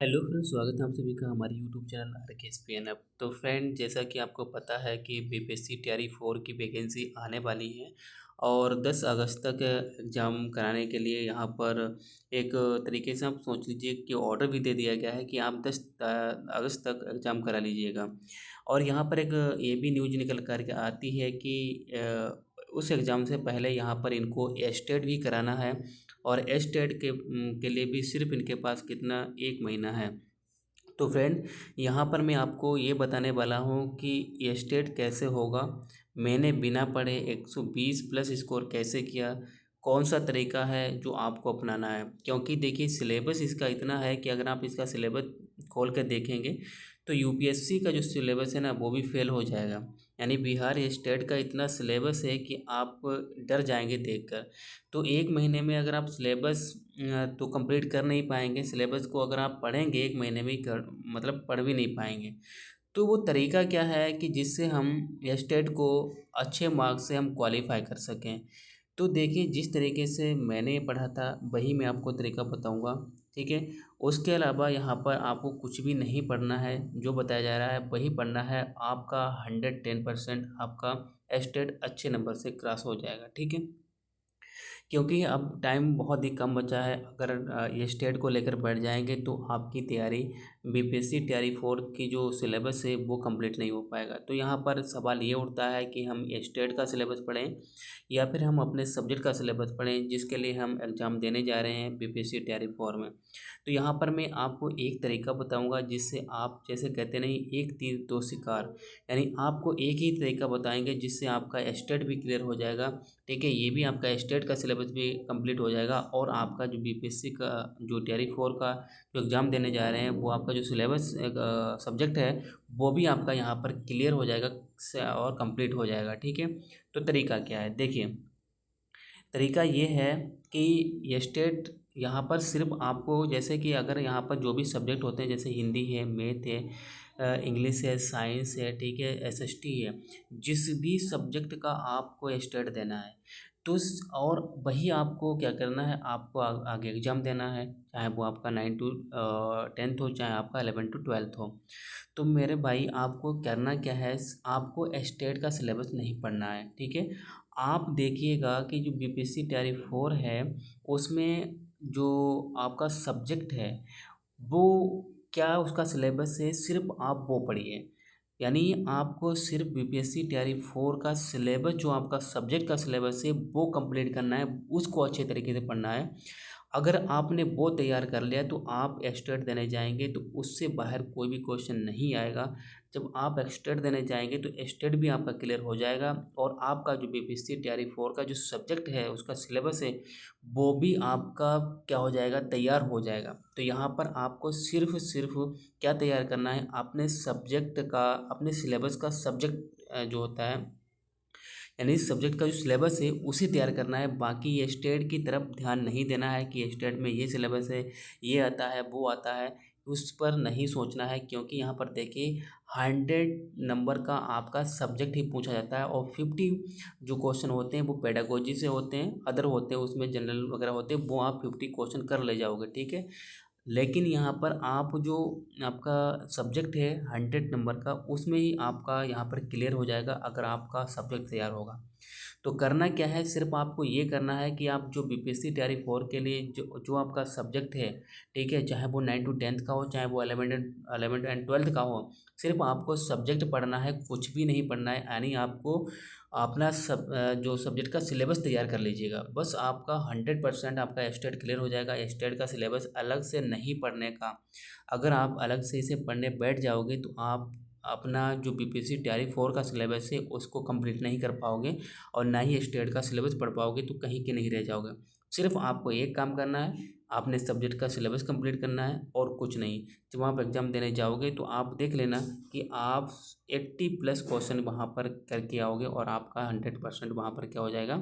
Hello friends, स्वागत है आप सभी का हमारे यूट्यूब चैनल आर के एस पी एन ऐप। तो फ्रेंड, जैसा कि आपको पता है कि बीपीएससी टीआरई 4 की वैकेंसी आने वाली है और 10 अगस्त तक एग्ज़ाम कराने के लिए यहाँ पर एक तरीके से आप सोच लीजिए कि ऑर्डर भी दे दिया गया है कि आप 10 अगस्त तक एग्ज़ाम करा लीजिएगा। और यहाँ पर एक ये भी न्यूज निकल कर के आती है कि उस एग्ज़ाम से पहले यहाँ पर इनको एस्टेट भी कराना है और एस्टेट के लिए भी सिर्फ इनके पास कितना 1 महीना है। तो फ्रेंड, यहाँ पर मैं आपको ये बताने वाला हूँ कि ये स्टेट कैसे होगा। मैंने बिना पढ़े 120 प्लस स्कोर कैसे किया, कौन सा तरीका है जो आपको अपनाना है। क्योंकि देखिए, सिलेबस इसका इतना है कि अगर आप इसका सिलेबस खोल कर देखेंगे तो यूपीएससी का जो सिलेबस है ना, वो भी फेल हो जाएगा। यानी बिहार स्टेट का इतना सिलेबस है कि आप डर जाएंगे देखकर। तो 1 महीने में अगर आप सिलेबस तो कंप्लीट कर नहीं पाएंगे। सिलेबस को अगर आप पढ़ेंगे 1 महीने में ही कर मतलब पढ़ भी नहीं पाएंगे। तो वो तरीका क्या है कि जिससे हम स्टेट को अच्छे मार्क्स से हम क्वालिफाई कर सकें। तो देखिए, जिस तरीके से मैंने पढ़ा था वही मैं आपको तरीका बताऊंगा, ठीक है। उसके अलावा यहाँ पर आपको कुछ भी नहीं पढ़ना है, जो बताया जा रहा है वही पढ़ना है। आपका 110% आपका स्टेट अच्छे नंबर से क्रॉस हो जाएगा, ठीक है। क्योंकि अब टाइम बहुत ही कम बचा है। अगर ये स्टेट को लेकर बैठ जाएंगे तो आपकी तैयारी बीपीएससी तैयारी 4 की जो सिलेबस है वो कंप्लीट नहीं हो पाएगा। तो यहाँ पर सवाल ये उठता है कि हम ये स्टेट का सिलेबस पढ़ें या फिर हम अपने सब्जेक्ट का सिलेबस पढ़ें जिसके लिए हम एग्ज़ाम देने जा रहे हैं बीपीएससी तैयारी 4 में। तो यहाँ पर मैं आपको एक तरीका बताऊँगा जिससे आप, जैसे कहते नहीं, एक तीर दो शिकार, यानी आपको एक ही तरीका बताएंगे जिससे आपका स्टेट भी क्लियर हो जाएगा, ठीक है। ये भी आपका स्टेट का सिलेबस भी कंप्लीट हो जाएगा और आपका जो बीपीएससी का जो टीआरई 4 का जो एग्ज़ाम देने जा रहे हैं वो आपका जो सिलेबस सब्जेक्ट है वो भी आपका यहाँ पर क्लियर हो जाएगा और कंप्लीट हो जाएगा, ठीक है। तो तरीका क्या है, देखिए। तरीका ये है कि ये स्टेट यहाँ पर सिर्फ आपको, जैसे कि अगर यहाँ पर जो भी सब्जेक्ट होते हैं जैसे हिंदी है, मैथ है, इंग्लिश है, साइंस है, ठीक है, एसएसटी है, जिस भी सब्जेक्ट का आपको स्टेट देना है तो और वही आपको क्या करना है, आपको आगे एग्ज़ाम देना है, चाहे वो आपका 9 टू 10th हो, चाहे आपका 11 टू 12th हो। तो मेरे भाई, आपको करना क्या है, आपको स्टेट का सिलेबस नहीं पढ़ना है, ठीक है। आप देखिएगा कि जो बीपीएससी तैयारी 4 है उसमें जो आपका सब्जेक्ट है वो क्या उसका सिलेबस है, सिर्फ आप वो पढ़िए। यानी आपको सिर्फ बीपीएससी तैयारी 4 का सिलेबस, जो आपका सब्जेक्ट का सिलेबस है वो कंप्लीट करना है, उसको अच्छे तरीके से पढ़ना है। अगर आपने वो तैयार कर लिया तो आप स्टेट देने जाएंगे तो उससे बाहर कोई भी क्वेश्चन नहीं आएगा। जब आप स्टेट देने जाएंगे तो स्टेट भी आपका क्लियर हो जाएगा और आपका जो बीपीएससी तैयारी 4 का जो सब्जेक्ट है उसका सिलेबस है वो भी आपका क्या हो जाएगा, तैयार हो जाएगा। तो यहाँ पर आपको सिर्फ सिर्फ क्या तैयार करना है, अपने सब्जेक्ट का, अपने सिलेबस का सब्जेक्ट जो होता है, यानी इस सब्जेक्ट का जो सिलेबस है उसे तैयार करना है। बाकी ये स्टेट की तरफ ध्यान नहीं देना है कि स्टेट में ये सिलेबस है, ये आता है, वो आता है, उस पर नहीं सोचना है। क्योंकि यहाँ पर देखिए, 100 नंबर का आपका सब्जेक्ट ही पूछा जाता है और 50 जो क्वेश्चन होते हैं वो पेडागोजी से होते हैं, अदर होते हैं उसमें जनरल वगैरह होते हैं, वो आप 50 क्वेश्चन कर ले जाओगे, ठीक है। लेकिन यहाँ पर आप जो आपका सब्जेक्ट है 100 नंबर का, उसमें ही आपका यहाँ पर क्लियर हो जाएगा अगर आपका सब्जेक्ट तैयार होगा। तो करना क्या है, सिर्फ आपको ये करना है कि आप जो बीपीएससी तैयारी 4 के लिए जो जो आपका सब्जेक्ट है, ठीक है, चाहे वो 9 टू 10th का हो, चाहे वो 11th एंड 12th का हो, सिर्फ आपको सब्जेक्ट पढ़ना है, कुछ भी नहीं पढ़ना है। यानी आपको अपना जो सब्जेक्ट का सिलेबस तैयार कर लीजिएगा, बस आपका 100% आपका स्टेट क्लियर हो जाएगा। स्टेट का सिलेबस अलग से नहीं पढ़ने का। अगर आप अलग से इसे पढ़ने बैठ जाओगे तो आप अपना जो बीपीएससी तैयारी 4 का सिलेबस है उसको कंप्लीट नहीं कर पाओगे और ना ही स्टेट का सिलेबस पढ़ पाओगे, तो कहीं के नहीं रह जाओगे। सिर्फ आपको एक काम करना है, आपने सब्जेक्ट का सिलेबस कंप्लीट करना है और कुछ नहीं। जब आप एग्ज़ाम देने जाओगे तो आप देख लेना कि आप 80 प्लस क्वेश्चन वहाँ पर करके आओगे और आपका 100% वहाँ पर क्या हो जाएगा,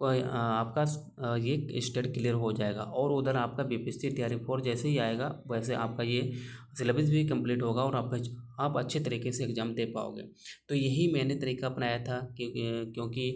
आपका ये स्टेट क्लियर हो जाएगा और उधर आपका बीपीएससी टीआरई 4 जैसे ही आएगा वैसे आपका ये सिलेबस भी कंप्लीट होगा और आप अच्छे तरीके से एग्ज़ाम दे पाओगे। तो यही मैंने तरीका अपनाया था क्योंकि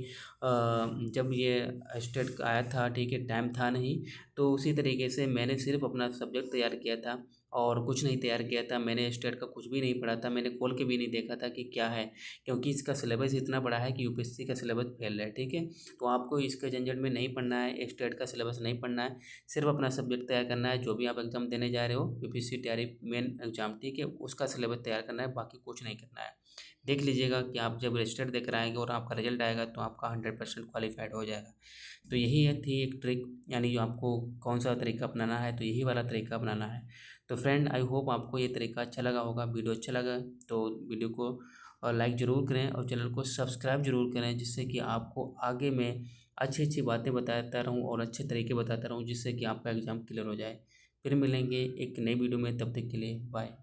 जब ये स्टेट आया था, ठीक है, टाइम था नहीं, तो उसी तरीके से मैंने सिर्फ अपना सब्जेक्ट तैयार किया था और कुछ नहीं तैयार किया था। मैंने स्टेट का कुछ भी नहीं पढ़ा था, मैंने खोल के भी नहीं देखा था कि क्या है, क्योंकि इसका सिलेबस इतना बड़ा है कि यूपीएससी का सिलेबस फैल रहा है, ठीक है। तो आपको इसके झंझट में नहीं पढ़ना है, स्टेट का सिलेबस नहीं पढ़ना है, सिर्फ अपना सब्जेक्ट तैयार करना है। जो भी आप एग्ज़ाम देने जा रहे हो, यूपीएससी तैयारी मेन एग्ज़ाम, ठीक है, उसका सिलेबस तैयार करना है, बाकी कुछ नहीं करना है। देख लीजिएगा कि आप जब रजिस्टर देकर आएंगे और आपका रिजल्ट आएगा तो आपका 100% क्वालिफाइड हो जाएगा। तो यही है थी एक ट्रिक, यानी जो आपको कौन सा तरीका अपनाना है, तो यही वाला तरीका अपनाना है। तो फ्रेंड, आई होप आपको ये तरीका अच्छा लगा होगा। वीडियो अच्छा लगा तो वीडियो को लाइक ज़रूर करें और चैनल को सब्सक्राइब ज़रूर करें, जिससे कि आपको आगे मैं अच्छी अच्छी बातें बताता रहूं और अच्छे तरीके बताता रहूं, जिससे कि आपका एग्ज़ाम क्लियर हो जाए। फिर मिलेंगे एक नई वीडियो में, तब तक के लिए बाय।